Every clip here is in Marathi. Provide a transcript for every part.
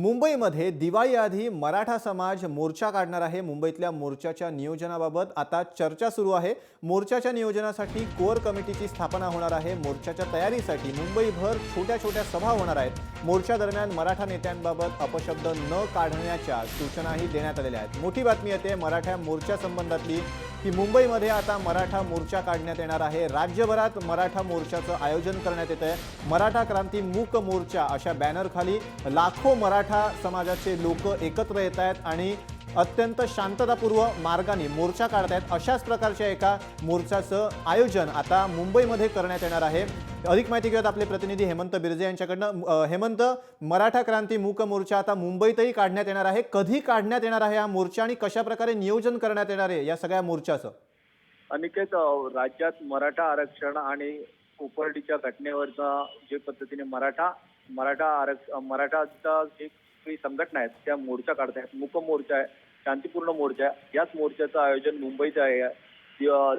मुंबईमध्ये दिवाळीआधी मराठा समाज मोर्चा काढणार आहे। मुंबईतल्या मोर्चाच्या नियोजनाबाबत आता चर्चा सुरू आहे। मोर्चाच्या नियोजनासाठी कोर कमिटीची स्थापना होणार आहे। मोर्चाच्या तयारीसाठी मुंबईभर छोट्या-छोट्या सभा होणार आहेत। मोर्चा दरम्यान मराठा नेत्यांबाबत अपशब्द न काढण्याच्या सूचनाही देण्यात आलेल्या आहेत। मोठी बातमी येते मराठा मोर्चा संबंधातली की मुंबईमध्ये आता मराठा मोर्चा काढण्यात येणार आहे। राज्यभरात मराठा मोर्चाचं आयोजन करण्यात येत आहे। मराठा क्रांती मूक मोर्चा अशा बॅनर खाली लाखो मराठा समाजाचे लोक एकत्र येत आहेत आणि अत्यंत शांततापूर्व मार्गाने मोर्चा काढत आहेत। अशाच प्रकारच्या एका मोर्चाचं आयोजन आता मुंबईमध्ये करण्यात येणार आहे। अधिक माहिती घेऊयात आपले प्रतिनिधी हेमंत बिर्जे यांच्याकडनं। हेमंत, मराठा क्रांती मूक मोर्चा आता मुंबईतही काढण्यात येणार आहे। कधी काढण्यात येणार आहे हा मोर्चा आणि कशा प्रकारे नियोजन करण्यात येणार आहे या सगळ्या मोर्चाचं? अनिकेत, राज्यात मराठा आरक्षण आणि कोपर्डीच्या घटनेवरचा जे पद्धतीने मराठाचा जे काही संघटना आहेत त्या मोर्चा काढतायत। मूक मोर्चा आहे, शांतीपूर्ण मोर्चा आहे। याच मोर्चाचं आयोजन मुंबईत आहे।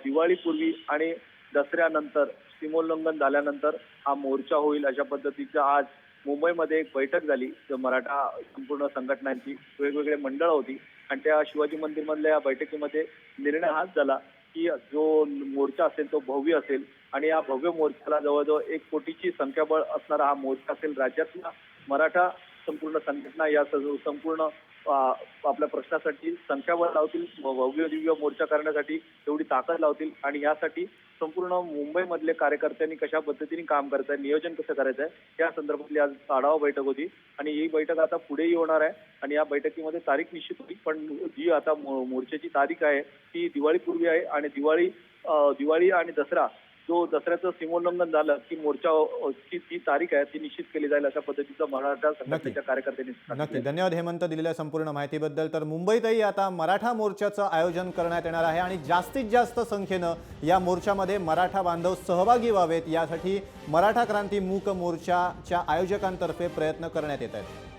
दिवाळीपूर्वी आणि दसऱ्यानंतर सीमोल्लंघन झाल्यानंतर हा मोर्चा होईल अशा पद्धतीचं आज मुंबईमध्ये एक बैठक झाली। मराठा संपूर्ण संघटनांची वेगवेगळे मंडळ होती आणि त्या शिवाजी मंदिर मधल्या या बैठकीमध्ये निर्णय हाच झाला की जो मोर्चा असेल तो भव्य असेल आणि या भव्य मोर्चाला जवळजवळ 1 कोटीची संख्याबळ असणारा हा मोर्चा असेल। राज्यातल्या मराठा संपूर्ण संघटना या संपूर्ण आपल्या प्रश्नासाठी संख्याबळ लावतील, भव्य दिव्य मोर्चा करण्यासाठी तेवढी ताकद लावतील आणि यासाठी संपूर्ण मुंबईमधले कार्यकर्त्यांनी कशा पद्धतीने काम करायचं आहे, नियोजन कसं करायचं आहे या संदर्भातली आज आढावा बैठक होती आणि ही बैठक आता पुढेही होणार आहे आणि या बैठकीमध्ये तारीख निश्चित होईल। पण जी आता मोर्चाची तारीख आहे ती दिवाळीपूर्वी आहे आणि दिवाळी आणि दसरा जो दसऱ्याचं सीमोल्लंघन झालं की मोर्चाची ती तारीख आहे ती निश्चित केली जाईल अशा पद्धतीचं मराठा संघटनेच्या कार्यकर्त्यांनी नक्की धन्यवाद हेमंत दिलेल्या संपूर्ण माहितीबद्दल। तर मुंबईतही आता मराठा मोर्चाचं आयोजन करण्यात येणार आहे आणि जास्तीत जास्त संख्येनं या मोर्चामध्ये मराठा बांधव सहभागी व्हावेत यासाठी मराठा क्रांती मूक मोर्चाच्या आयोजकांतर्फे प्रयत्न करण्यात येत आहेत।